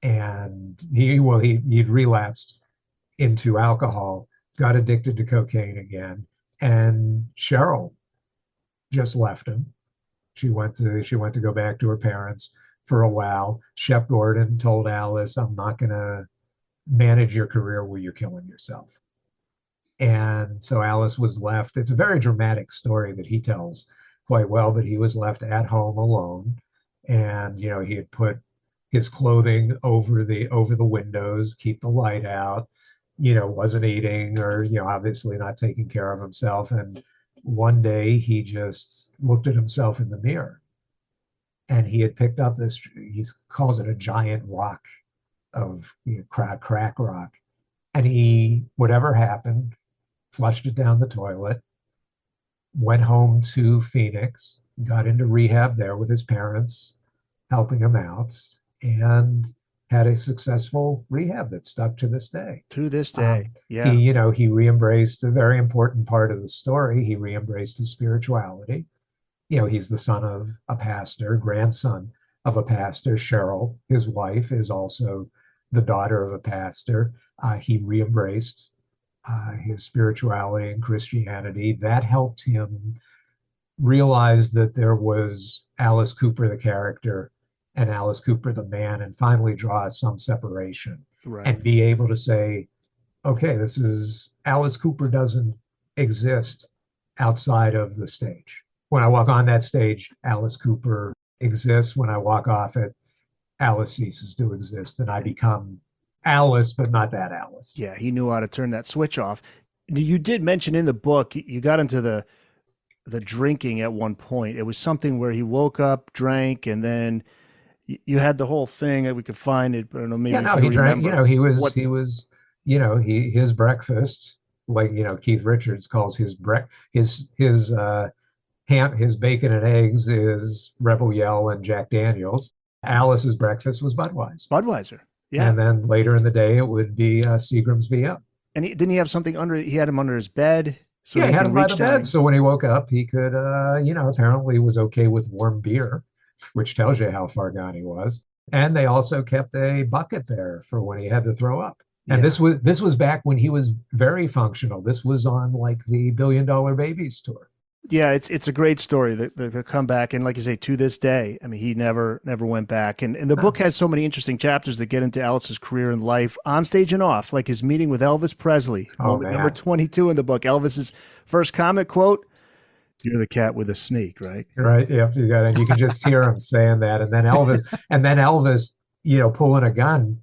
and he'd relapsed into alcohol, got addicted to cocaine again, and Cheryl just left him. She went to go back to her parents for a while. Shep Gordon told Alice, I'm not going to manage your career where you're killing yourself. And so Alice was left. It's a very dramatic story that he tells quite well, but he was left at home alone. And, he had put his clothing over the windows, keep the light out, wasn't eating or, obviously not taking care of himself. And one day he just looked at himself in the mirror. And he had picked up this, he calls it a giant rock of crack rock. And whatever happened, flushed it down the toilet, went home to Phoenix, got into rehab there with his parents, helping him out. And had a successful rehab that stuck to this day. To this day. Yeah. He re-embraced a very important part of the story. He re-embraced his spirituality. He's the son of a pastor, grandson of a pastor. Cheryl, his wife, is also the daughter of a pastor. He re-embraced his spirituality and Christianity. That helped him realize that there was Alice Cooper, the character, and Alice Cooper, the man, and finally draw some separation. Right. And be able to say, okay, Alice Cooper doesn't exist outside of the stage. When I walk on that stage, Alice Cooper exists. When I walk off it, Alice ceases to exist, and I become Alice, but not that Alice. Yeah, he knew how to turn that switch off. You did mention in the book, you got into the drinking at one point. It was something where he woke up, drank, and then you had the whole thing that we could find it, but I don't know, maybe he drank. His breakfast, like Keith Richards calls his bacon and eggs is Rebel Yell and Jack Daniels. Alice's breakfast was Budweiser. Yeah. And then later in the day, it would be Seagram's VO. And didn't he have something he had him under his bed? So he had him by the bed. So when he woke up, he could, apparently was okay with warm beer, which tells you how far gone he was. And they also kept a bucket there for when he had to throw up. And this was back when he was very functional. This was on like the $1 Billion Babies tour. Yeah, it's a great story, the comeback. And like you say, to this day, I mean, he never went back. And the book has so many interesting chapters that get into Alice's career and life on stage and off, like his meeting with Elvis Presley. Number 22 in the book. Elvis's first comment quote, "You're the cat with a snake," right? Right. Yep. You can just hear him saying that. And then Elvis, pulling a gun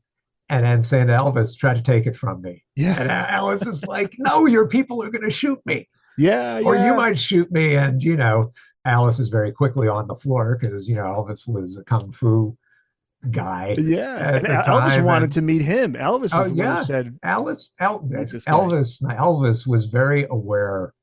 and then saying to Elvis, "Try to take it from me." Yeah. And Alice is like, "No, your people are going to shoot me." Yeah. Or you might shoot me. And, Alice is very quickly on the floor because, Elvis was a kung fu guy. Yeah. And Elvis wanted to meet him. Elvis is the one who said, Elvis was very aware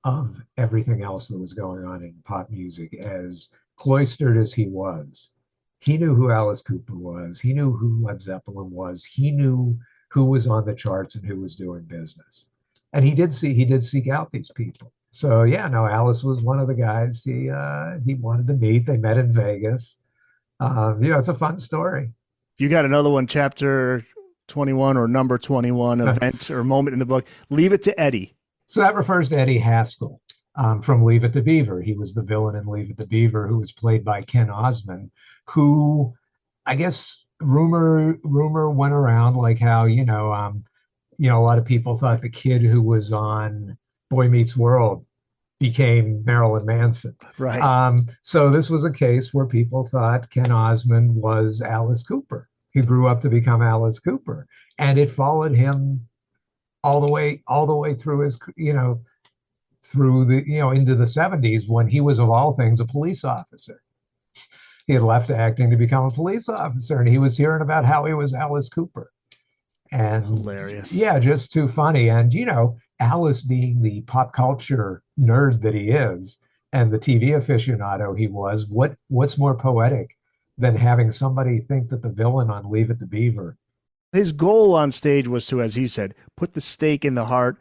of everything else that was going on in pop music. As cloistered as he was, he knew who Alice Cooper was. He knew who Led Zeppelin was. He knew who was on the charts and who was doing business. And he did seek out these people. So Alice was one of the guys he wanted to meet. They met in Vegas. It's a fun story. You got another one, chapter 21 or number 21 event or moment in the book. Leave It to Eddie. So that refers to Eddie Haskell from Leave It to Beaver. He was the villain in Leave It to Beaver, who was played by Ken Osmond, who I guess rumor went around like how, a lot of people thought the kid who was on Boy Meets World became Marilyn Manson. Right. So this was a case where people thought Ken Osmond was Alice Cooper. He grew up to become Alice Cooper, and it followed him all the way through his, into the 70s when he was, of all things, a police officer. He had left acting to become a police officer, and he was hearing about how he was Alice Cooper. And hilarious. Yeah, just too funny. And, Alice being the pop culture nerd that he is and the TV aficionado he was, what's more poetic than having somebody think that the villain on Leave It to Beaver. His goal on stage was to, as he said, put the stake in the heart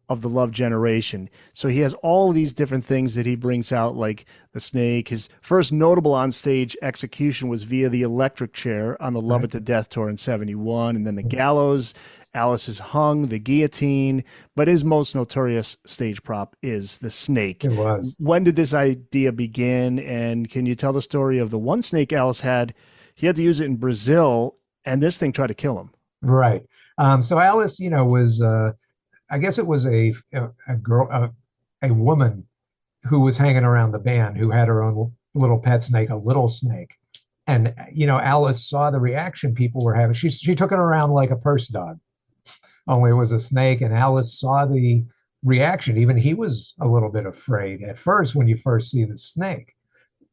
of the love generation. So he has all these different things that he brings out, like the snake. His first notable on-stage execution was via the electric chair on the Love It to Death tour in 71, and then the gallows. Alice is hung, the guillotine, but his most notorious stage prop is the snake. It was. When did this idea begin? And can you tell the story of the one snake Alice had? He had to use it in Brazil, and this thing tried to kill him. Right. So Alice, was... I guess it was a woman who was hanging around the band who had her own little pet snake, a little snake. And, Alice saw the reaction people were having. She took it around like a purse dog, only it was a snake. And Alice saw the reaction. Even he was a little bit afraid at first when you first see the snake.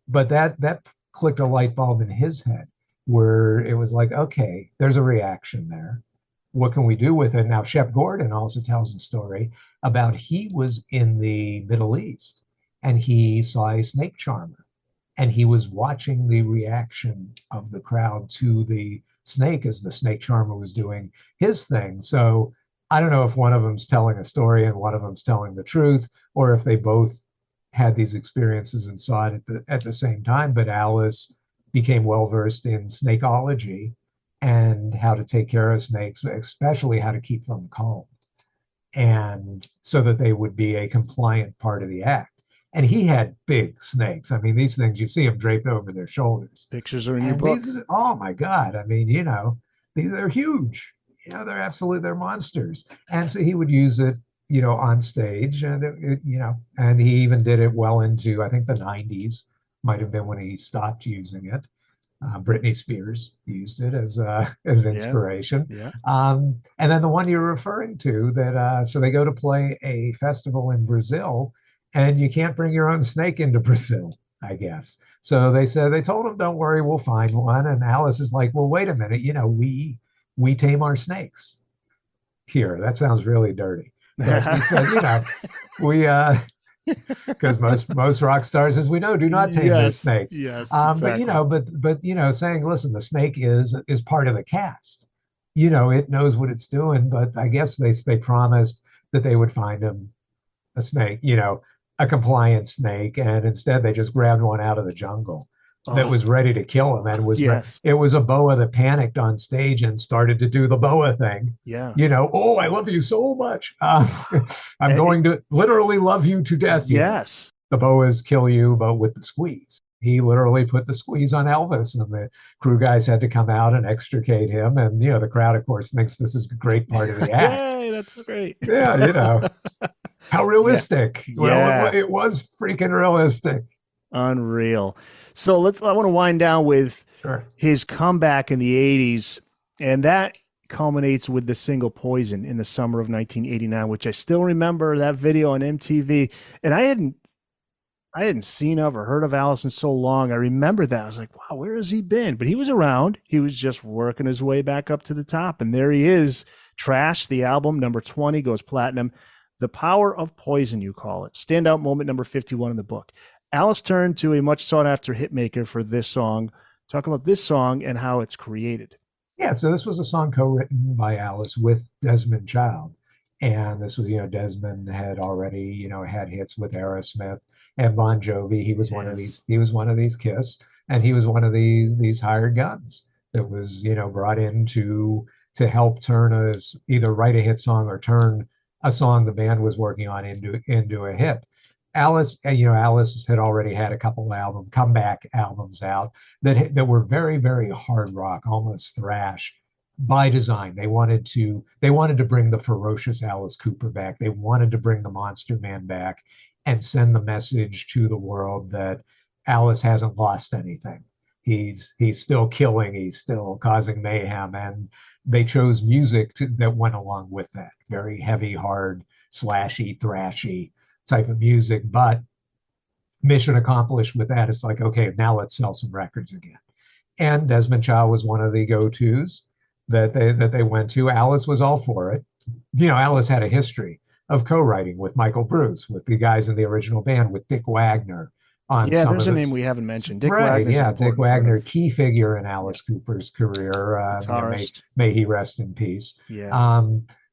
But that clicked a light bulb in his head where it was like, okay, there's a reaction there. What can we do with it? Now, Shep Gordon also tells a story about he was in the Middle East and he saw a snake charmer and he was watching the reaction of the crowd to the snake as the snake charmer was doing his thing. So I don't know if one of them's telling a story and one of them's telling the truth, or if they both had these experiences and saw it at the same time. But Alice became well versed in snakeology and how to take care of snakes, especially how to keep them calm, and so that they would be a compliant part of the act. And he had big snakes. I mean, these things, you see them draped over their shoulders. Pictures are in your book. Oh my God. I mean, these are huge. They're monsters. And so he would use it, on stage, and and he even did it well into, I think, the 90s might have been when he stopped using it. Britney Spears used it as inspiration. Yeah. And then the one you're referring to, that so they go to play a festival in Brazil, and you can't bring your own snake into Brazil, I guess. So they told him, don't worry, we'll find one. And Alice is like, well, wait a minute, we tame our snakes here. That sounds really dirty. But he said, we because most rock stars, as we know, do not tame their snakes. Yes, exactly. But saying, listen, the snake is part of the cast. It knows what it's doing. But I guess they promised that they would find him a snake, a compliant snake, and instead they just grabbed one out of the jungle that was ready to kill him, and it was a boa that panicked on stage and started to do the boa thing. Yeah. Oh, I love you so much. I'm going to literally love you to death. Yes. The boas kill you, but with the squeeze. He literally put the squeeze on Elvis, and the crew guys had to come out and extricate him. And, the crowd, of course, thinks this is a great part of the act. Yay, that's great. Yeah, how realistic. Yeah. Well, it was freaking realistic. Unreal. So I want to wind down with his comeback in the 80s, and that culminates with the single Poison in the summer of 1989, which I still remember that video on MTV. And I hadn't seen of or heard of Alice in so long. I remember that. I was like, wow, where has he been? But he was around. He was just working his way back up to the top. And there he is. Trash, the album, number 20, goes platinum. The Power of Poison, you call it. Standout moment number 51 in the book. Alice turned to a much sought-after hitmaker for this song. Talk about this song and how it's created. Yeah, so this was a song co-written by Alice with Desmond Child. And this was, Desmond had already, had hits with Aerosmith and Bon Jovi. He was one of these Kiss, and he was one of these hired guns that was, brought in to help turn either write a hit song or turn a song the band was working on into a hit. Alice had already had a couple comeback albums out that were very, very hard rock, almost thrash by design. They wanted to bring the ferocious Alice Cooper back. They wanted to bring the Monster Man back and send the message to the world that Alice hasn't lost anything. He's still killing, he's still causing mayhem, and they chose music that went along with that. Very heavy, hard, slashy, thrashy type of music, but mission accomplished with that. It's like, okay, now let's sell some records again. And Desmond Child was one of the go-tos that they went to. Alice was all for it. Alice had a history of co-writing with Michael Bruce, with the guys in the original band, with Dick Wagner on some there's of a name we haven't mentioned. Dick Wagner. Yeah, Dick Wagner, key figure in Alice Cooper's career. May he rest in peace. Yeah.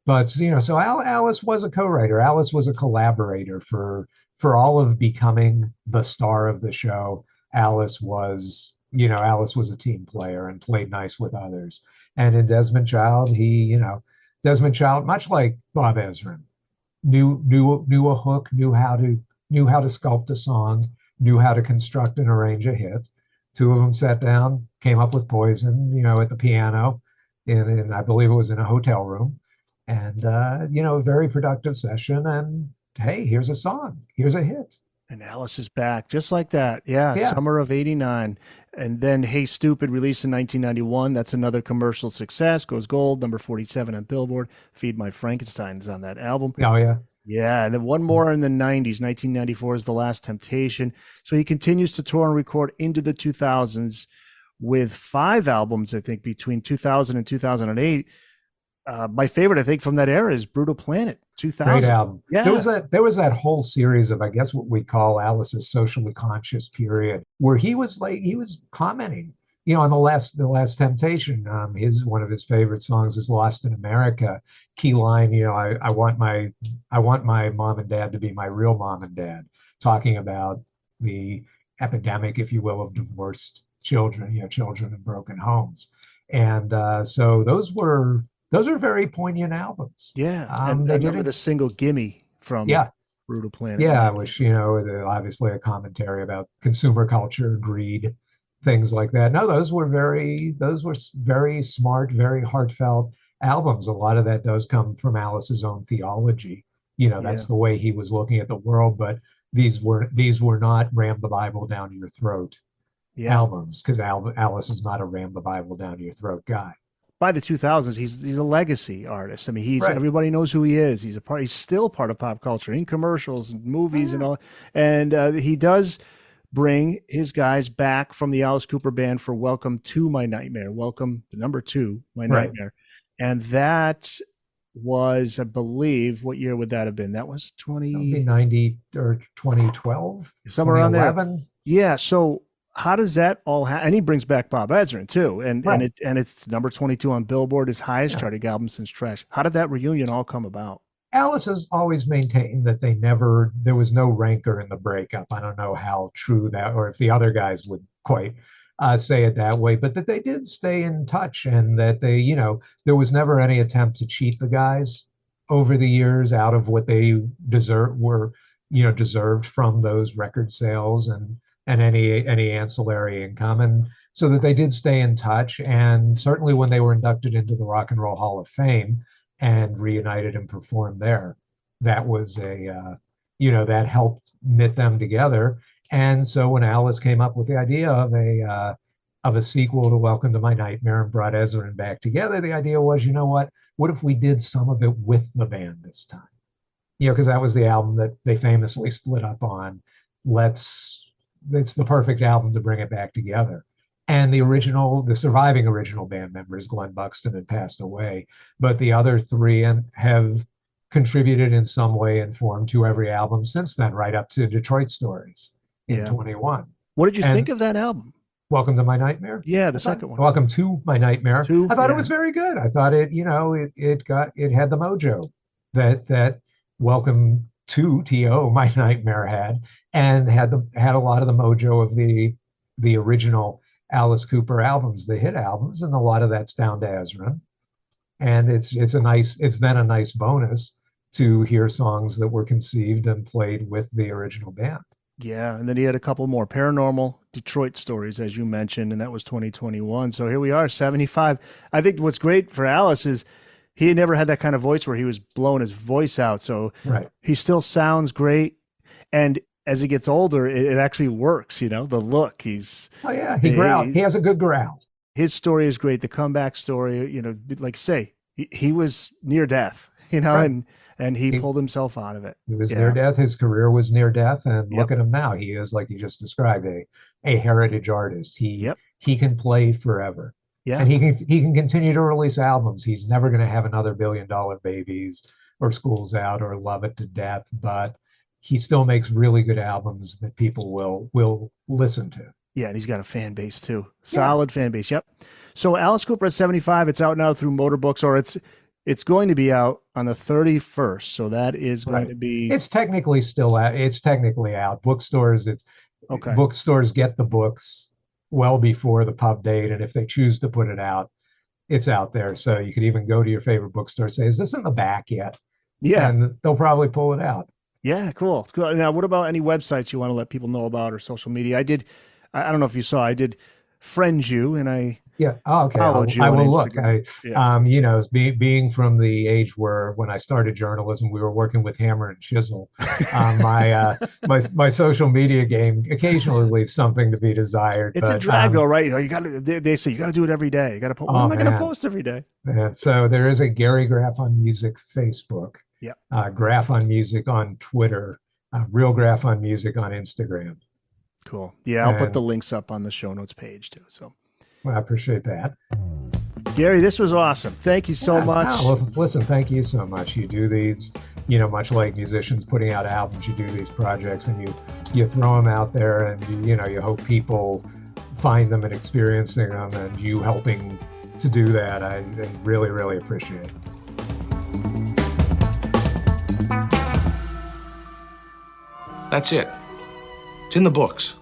But so Alice was a co-writer. Alice was a collaborator for all of becoming the star of the show. Alice was a team player and played nice with others. And in Desmond Child, Desmond Child, much like Bob Ezrin, knew a hook, knew how to sculpt a song, knew how to construct and arrange a hit. Two of them sat down, came up with Poison, at the piano, in I believe it was in a hotel room. And, a very productive session. And hey, here's a song. Here's a hit. And Alice is back just like that. Yeah. Summer of 89. And then Hey Stupid, released in 1991. That's another commercial success. Goes gold, number 47 on Billboard. Feed My Frankenstein is on that album. Oh, yeah. Yeah. And then one more in the 90s. 1994 is The Last Temptation. So he continues to tour and record into the 2000s with 5 albums, I think, between 2000 and 2008. My favorite, I think, from that era is Brutal Planet, 2000. Great album. Yeah. There was that whole series of, I guess, what we call Alice's socially conscious period, where he was commenting, on the last Temptation. One of his favorite songs is "Lost in America." Key line, I want my mom and dad to be my real mom and dad, talking about the epidemic, if you will, of divorced children, children in broken homes. And so those were very poignant albums. Yeah. And I remember the single "Gimme" from Brutal Planet. Yeah, which, obviously a commentary about consumer culture, greed, things like that. No, those were very smart, very heartfelt albums. A lot of that does come from Alice's own theology. That's the way he was looking at the world. But these were not ram the Bible down your throat albums, because Alice is not a ram the Bible down your throat guy. By the 2000s, he's a legacy artist. I mean, everybody knows who he is. He's still part of pop culture in commercials and movies and all. And he does bring his guys back from the Alice Cooper band for "Welcome to My Nightmare." Welcome, the number 2, My Nightmare. And that was, I believe, what year would that have been? That was 90 or 2012, somewhere around there. Yeah. So how does that all happen? And he brings back Bob Ezrin too, and it's number 22 on Billboard, his highest charting album since Trash. How did that reunion all come about? Alice has always maintained that there was no rancor in the breakup. I don't know how true that, or if the other guys would quite say it that way, but that they did stay in touch, and that they, there was never any attempt to cheat the guys over the years out of what they deserved from those record sales and any ancillary income. And so that they did stay in touch. And certainly when they were inducted into the Rock and Roll Hall of Fame and reunited and performed there, that was that helped knit them together. And so when Alice came up with the idea of a sequel to Welcome to My Nightmare and brought Ezrin back together, the idea was, what if we did some of it with the band this time? Because that was the album that they famously split up on. It's the perfect album to bring it back together. And the surviving original band members, Glenn Buxton, had passed away, but the other 3 have contributed in some way and form to every album since then, right up to Detroit Stories in 21. What did you think of that album? Welcome to My Nightmare? Yeah, the second one. Welcome to My Nightmare. I thought it was very good. I thought it had the mojo that Welcome to T.O. My Nightmare had, and had a lot of the mojo of the original Alice Cooper albums, the hit albums, and a lot of that's down to Ezrin. And it's then a nice bonus to hear songs that were conceived and played with the original band. Yeah, and then he had a couple more Paranormal, Detroit Stories, as you mentioned, and that was 2021. So here we are, 75. I think what's great for Alice is he had never had that kind of voice where he was blowing his voice out. So he still sounds great. And as he gets older, it actually works, the look. He growls. He has a good growl. His story is great. The comeback story, like say, he was near death, and he pulled himself out of it. He was near death. His career was near death. And look at him now. He is, like you just described, a heritage artist. He can play forever. Yeah. And he can continue to release albums. He's never going to have another $1 Billion Babies or School's Out or Love It to Death, but he still makes really good albums that people will listen to. Yeah, and he's got a fan base too. Solid fan base. Yep. So Alice Cooper at 75, it's out now through Motor Books, or it's going to be out on the 31st. So that is going to be. It's technically still out. It's technically out. Bookstores. Bookstores get the books well before the pub date, and if they choose to put it out, it's out there. So you could even go to your favorite bookstore and say, "Is this in the back yet?" Yeah, and they'll probably pull it out. Yeah, cool. It's cool. Now, what about any websites you want to let people know about or social media? I don't know if you saw, I did friend you, and I followed you. I will look. Being from the age where when I started journalism, we were working with hammer and chisel. My social media game occasionally leaves something to be desired. It's a drag, though, right? They say you got to do it every day. You got to. What am I going to post every day? And so there is a Gary Graff on Music Facebook. Yeah. Graff on Music on Twitter. Real Graff on Music on Instagram. Cool. Yeah, I'll put the links up on the show notes page too. So, well, I appreciate that. Gary, this was awesome. Thank you so much. Well, listen, thank you so much. You do these much like musicians putting out albums, you do these projects and you throw them out there, and you hope people find them and experiencing them, and you helping to do that. I really, really appreciate it. That's it. It's in the books.